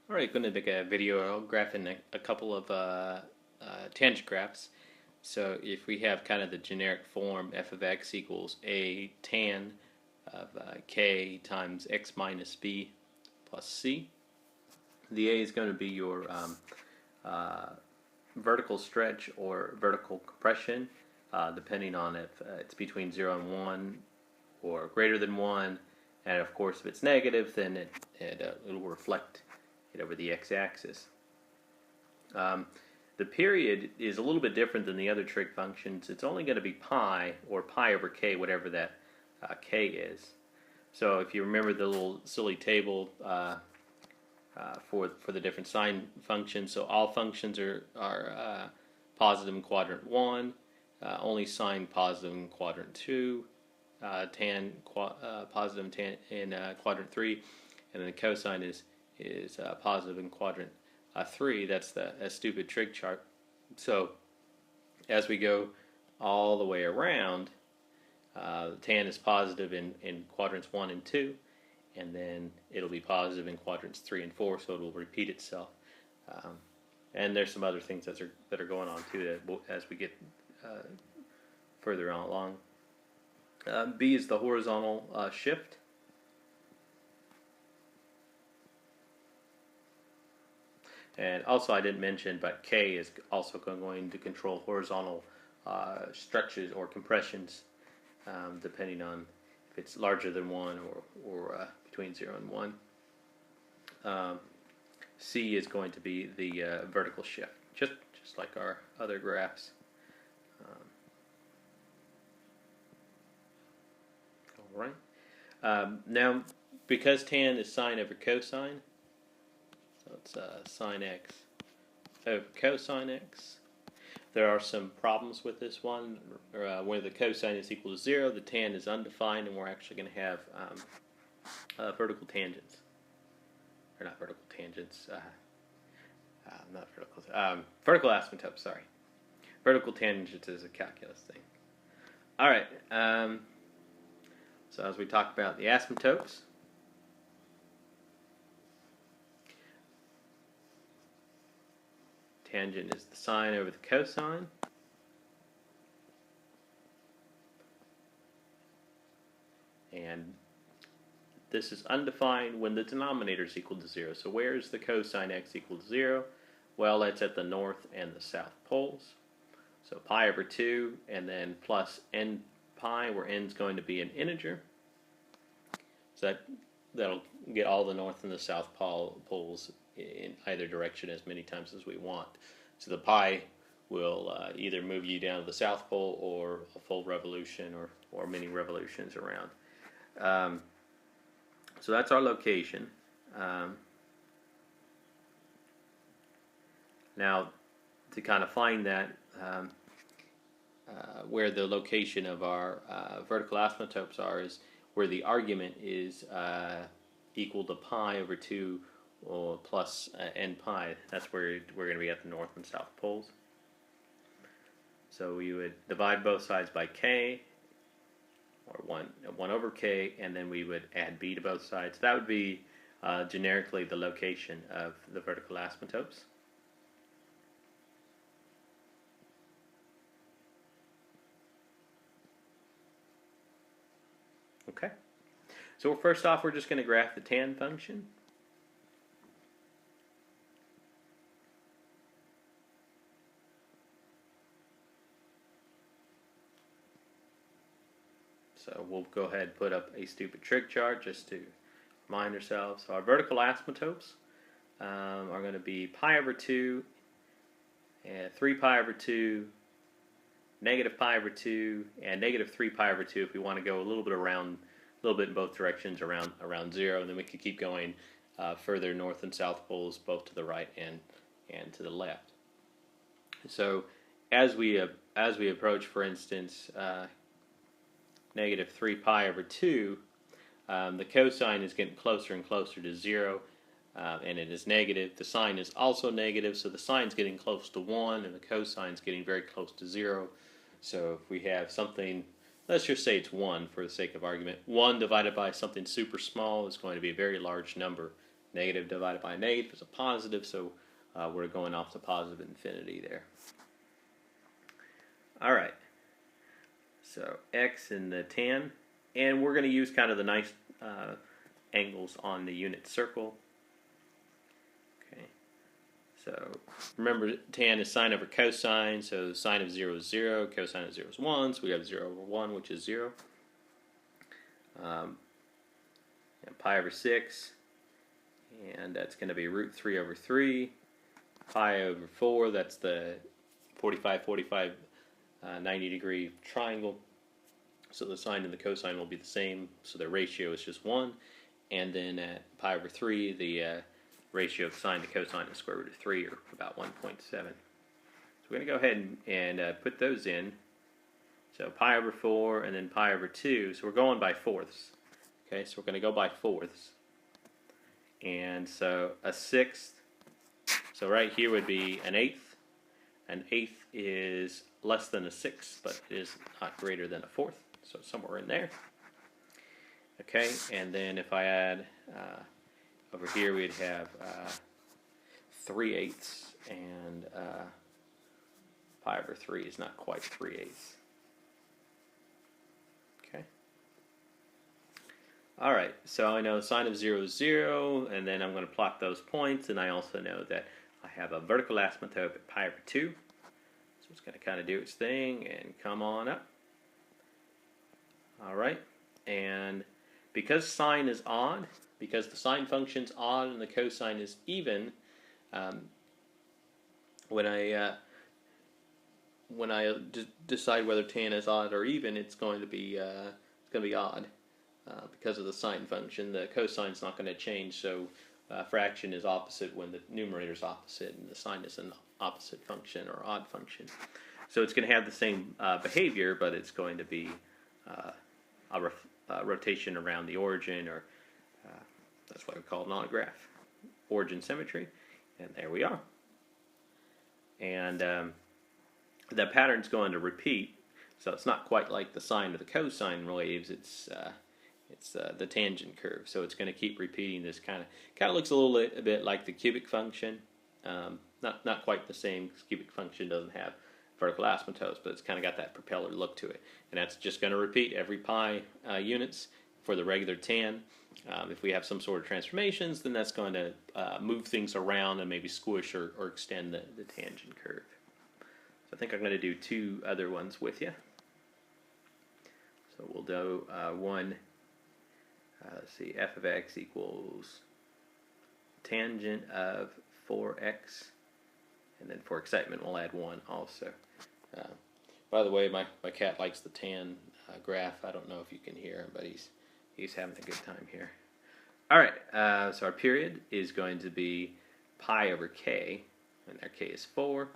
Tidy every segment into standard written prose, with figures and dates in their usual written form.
Alright, going to make a video graphing a couple of tangent graphs. So if we have kind of the generic form f of x equals a tan of k times x minus b plus c, the a is going to be your vertical stretch or vertical compression, depending on if it's between 0 and 1 or greater than 1. And of course, if it's negative, then it'll reflect it over the x-axis. The period is a little bit different than the other trig functions. It's only going to be pi, or pi over k, whatever that k is. So if you remember the little silly table for the different sine functions, so all functions are positive in quadrant 1, only sine positive in quadrant 2, tan positive in quadrant 3, and then the cosine is positive in quadrant 3. That's a stupid trig chart. So as we go all the way around, tan is positive in quadrants 1 and 2, and then it'll be positive in quadrants 3 and 4, so it will repeat itself. And there's some other things that are going on too as we get further on along. B is the horizontal shift. And also I didn't mention, but K is also going to control horizontal stretches or compressions, depending on if it's larger than 1 or between 0 and 1. C is going to be the vertical shift, just like our other graphs. All right. Now, because tan is sine over cosine, so it's sine x over cosine x. There are some problems with this one. Where the cosine is equal to 0, the tan is undefined, and we're actually going to have vertical tangents. Or not vertical tangents, not vertical, vertical asymptotes, sorry. Vertical tangents is a calculus thing. Alright, so as we talk about the asymptotes, tangent is the sine over the cosine. And this is undefined when the denominator is equal to 0. So where is the cosine x equal to 0? Well, that's at the north and the south poles. So pi over 2 and then plus n pi, where n is going to be an integer. So that'll get all the north and the south poles in either direction as many times as we want. So the pi will either move you down to the south pole or a full revolution or many revolutions around. So that's our location. Now, to kind of find that, where the location of our vertical asymptotes are is where the argument is equal to pi over 2 or plus n pi. That's where we're going to be at the north and south poles. So we would divide both sides by k, or 1 over k, and then we would add b to both sides. That would be generically the location of the vertical asymptotes. Okay. So first off, we're just going to graph the tan function. So we'll go ahead and put up a stupid trig chart just to remind ourselves. So our vertical asymptotes are going to be pi over 2, and 3 pi over 2, negative pi over 2, and negative 3 pi over 2 if we want to go a little bit in both directions around 0. And then we could keep going further north and south poles, both to the right and to the left. So as we approach, for instance, negative 3 pi over 2, the cosine is getting closer and closer to 0, and it is negative. The sine is also negative, so the sine is getting close to 1, and the cosine is getting very close to 0. So if we have something, let's just say it's 1 for the sake of argument, 1 divided by something super small is going to be a very large number Negative divided by negative is a positive, so we're going off to positive infinity there. Alright, so x and the tan, and we're going to use kind of the nice angles on the unit circle. Okay, so remember tan is sine over cosine, so sine of 0 is 0, cosine of 0 is 1, so we have 0 over 1, which is 0. And pi over 6, and that's going to be root 3 over 3. Pi over 4, that's the 45, 45, 90 degree triangle. So the sine and the cosine will be the same, so the ratio is just 1. And then at pi over 3, the ratio of sine to cosine is square root of 3, or about 1.7. So we're going to go ahead and put those in. So pi over 4 and then pi over 2. So we're going by fourths. Okay, so we're going to go by fourths. And so a sixth. So right here would be an eighth. An eighth is less than a sixth, but it is not greater than a fourth. So somewhere in there. Okay, and then if I add over here, we'd have 3/8, and pi over 3 is not quite 3/8. Okay. All right, so I know sine of 0 is 0, and then I'm going to plot those points, and I also know that I have a vertical asymptote at pi over 2. So it's going to kind of do its thing and come on up. All right, and because sine is odd, because the sine function's odd and the cosine is even, when I decide whether tan is odd or even, it's going to be odd because of the sine function. The cosine's not going to change, so fraction is opposite when the numerator is opposite, and the sine is an opposite function or odd function. So it's going to have the same behavior, but it's going to be a rotation around the origin, or that's why we call it an autograph. Origin symmetry, and there we are. And the pattern's going to repeat, so it's not quite like the sine or the cosine waves. It's the tangent curve, so it's going to keep repeating this kind of looks a bit like the cubic function. Not quite the same, because cubic function doesn't have vertical asymptotes, but it's kind of got that propeller look to it, and that's just going to repeat every pi units for the regular tan. If we have some sort of transformations, then that's going to move things around and maybe squish or extend the tangent curve. So I think I'm going to do two other ones with you. So we'll do one, let's see, f of x equals tangent of 4x, and then for excitement we'll add 1 also. By the way, my cat likes the tan graph. I don't know if you can hear him, but he's having a good time here. Alright, so our period is going to be pi over k, and our k is 4.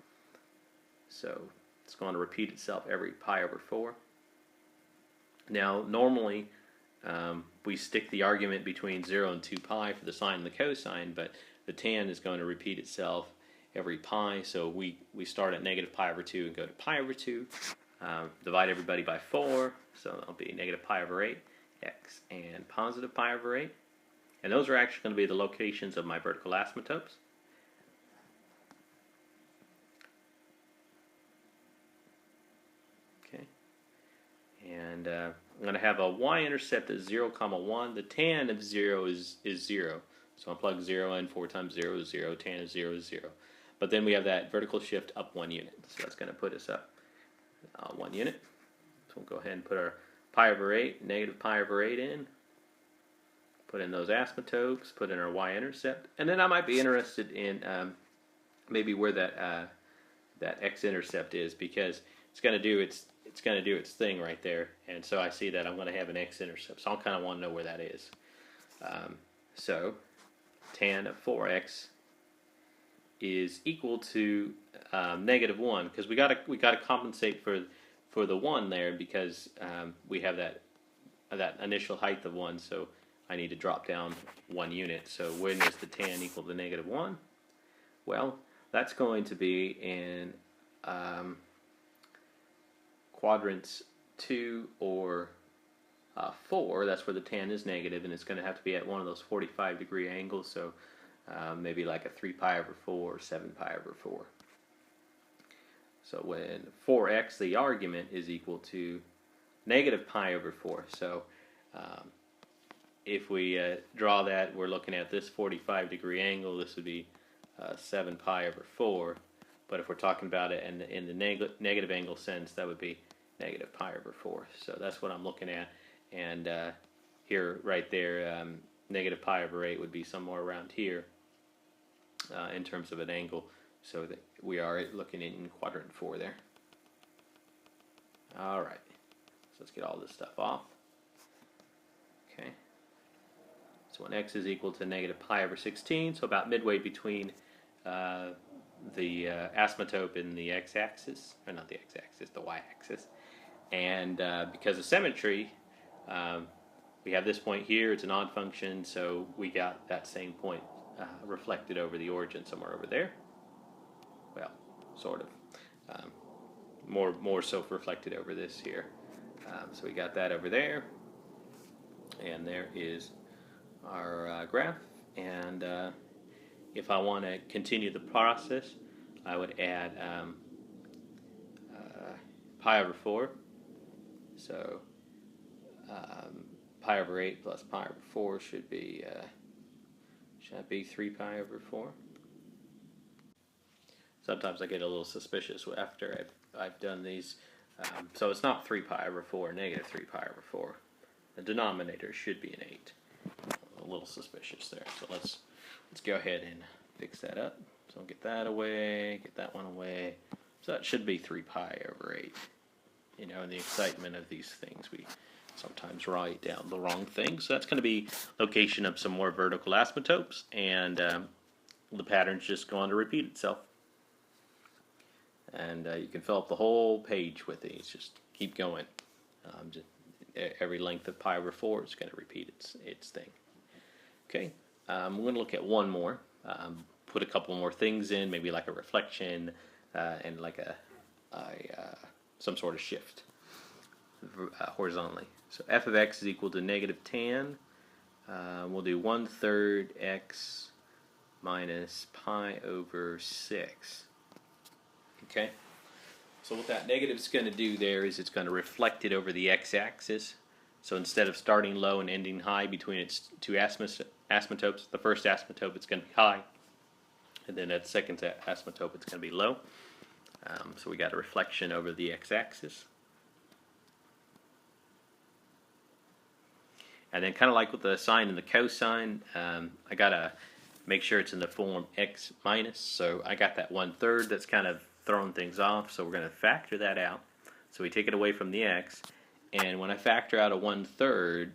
So it's going to repeat itself every pi over 4. Now, normally we stick the argument between 0 and 2 pi for the sine and the cosine, but the tan is going to repeat itself every pi, so we start at negative pi over 2 and go to pi over 2. Divide everybody by 4, so that'll be negative pi over 8, x, and positive pi over 8. And those are actually going to be the locations of my vertical asymptotes. Okay. And I'm going to have a y-intercept at 0, 1. The tan of 0 is 0. So I'll plug 0 in. 4 times 0 is 0. Tan of 0 is 0. But then we have that vertical shift up 1 unit. So that's going to put us up 1 unit. So we'll go ahead and put our pi over 8, negative pi over 8 in. Put in those asymptotes. Put in our y-intercept. And then I might be interested in maybe where that x-intercept is, because it's going to do its thing right there. And so I see that I'm going to have an x-intercept. So I'll kind of want to know where that is. So tan of 4x is equal to negative 1, because we got to compensate for the 1 there, because we have that initial height of 1, so I need to drop down 1 unit. So when is the tan equal to negative 1? Well, that's going to be in quadrants 2 or 4. That's where the tan is negative, and it's going to have to be at one of those 45-degree angles. So maybe like a 3 pi over 4 or 7 pi over 4. So when 4x, the argument, is equal to negative pi over 4. So if we draw that, we're looking at this 45-degree angle. This would be 7 pi over 4. But if we're talking about it in the negative angle sense, that would be negative pi over 4. So that's what I'm looking at. And here, right there, negative pi over 8 would be somewhere around here in terms of an angle. So that we are looking in quadrant 4 there. All right. So let's get all this stuff off. Okay. So when x is equal to negative pi over 16, so about midway between the asymptote and the x-axis, or not the x-axis, the y-axis. And because of symmetry, we have this point here. It's an odd function, so we got that same point reflected over the origin somewhere over there. Well, sort of. More so reflected over this here. So we got that over there. And there is our graph. And if I want to continue the process, I would add pi over 4. So pi over 8 plus pi over 4 should be 3 pi over 4? Sometimes I get a little suspicious after I've done these. So it's not 3 pi over 4, negative 3 pi over 4. The denominator should be an 8. A little suspicious there. So let's go ahead and fix that up. So get that away, get that one away. So that should be 3 pi over 8. You know, in the excitement of these things, we sometimes write down the wrong thing. So that's going to be location of some more vertical asymptotes, and the pattern's just going to repeat itself. And you can fill up the whole page with these. Just keep going. Every length of pi over 4 is going to repeat its thing. Okay, we're going to look at one more. Put a couple more things in, maybe like a reflection and like some sort of shift horizontally. So f of x is equal to negative tan. We'll do 1/3 x minus pi over 6. Okay, so what that negative is going to do there is it's going to reflect it over the x-axis. So instead of starting low and ending high between its two asymptotes, the first asymptote it's going to be high, and then at the second asymptote it's going to be low. So we got a reflection over the x-axis. And then kind of like with the sine and the cosine, I got to make sure it's in the form x minus. So I got that 1/3 that's kind of throwing things off. So we're going to factor that out. So we take it away from the x. And when I factor out a 1/3,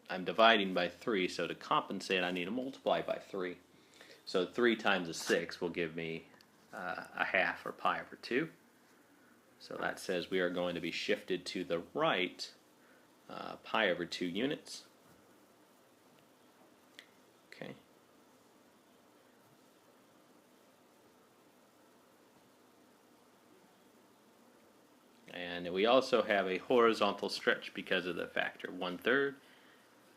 I'm dividing by 3. So to compensate, I need to multiply by 3. So 3 times a 6 will give me a half, or pi over 2. So that says we are going to be shifted to the right pi over 2 units. Okay. And we also have a horizontal stretch because of the factor 1/3.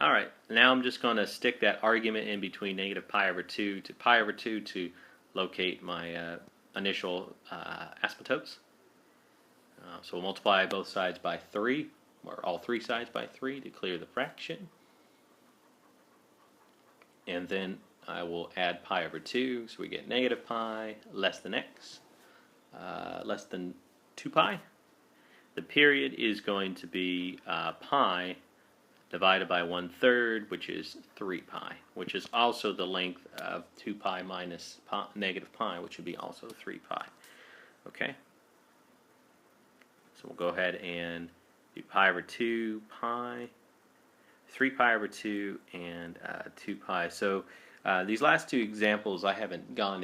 Alright, now I'm just going to stick that argument in between negative pi over 2 to pi over 2 to locate my initial asymptotes. So we'll multiply both sides by 3, or all 3 sides by 3 to clear the fraction. And then I will add pi over 2, so we get negative pi less than x, less than 2 pi. The period is going to be pi divided by 1/3, which is 3 pi, which is also the length of 2 pi minus negative pi, which would be also 3 pi. Okay? So we'll go ahead and do pi over 2 pi, 3 pi over 2, and 2 pi. So these last two examples, I haven't gone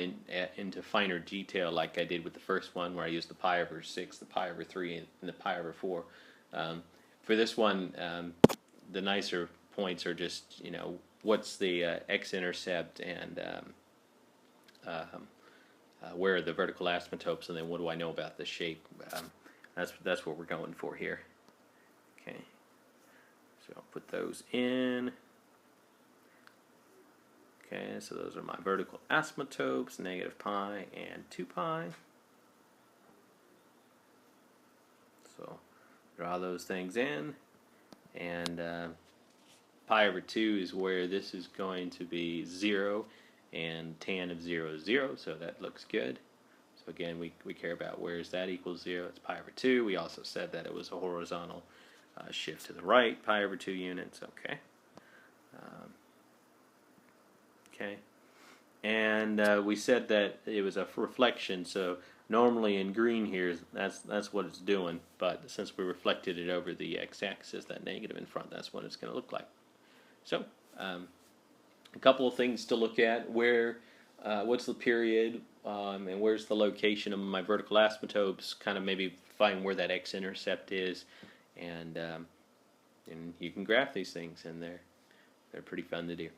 into finer detail like I did with the first one, where I used the pi over 6, the pi over 3, and the pi over 4. For this one, the nicer points are just, you know, what's the x-intercept, and where are the vertical asymptotes, and then what do I know about the shape. That's what we're going for here. Okay, so I'll put those in. Okay, so those are my vertical asymptotes, negative pi and 2 pi. So draw those things in, and pi over 2 is where this is going to be 0, and tan of 0 is 0, so that looks good. So again, we care about where is that equals 0. It's pi over 2. We also said that it was a horizontal shift to the right, pi over 2 units. Okay. Okay. And we said that it was a reflection, so normally in green here, that's what it's doing, but since we reflected it over the x-axis, that negative in front, that's what it's going to look like. So, a couple of things to look at: what's the period, and where's the location of my vertical asymptotes? Kind of maybe find where that x-intercept is, and you can graph these things, and they're pretty fun to do.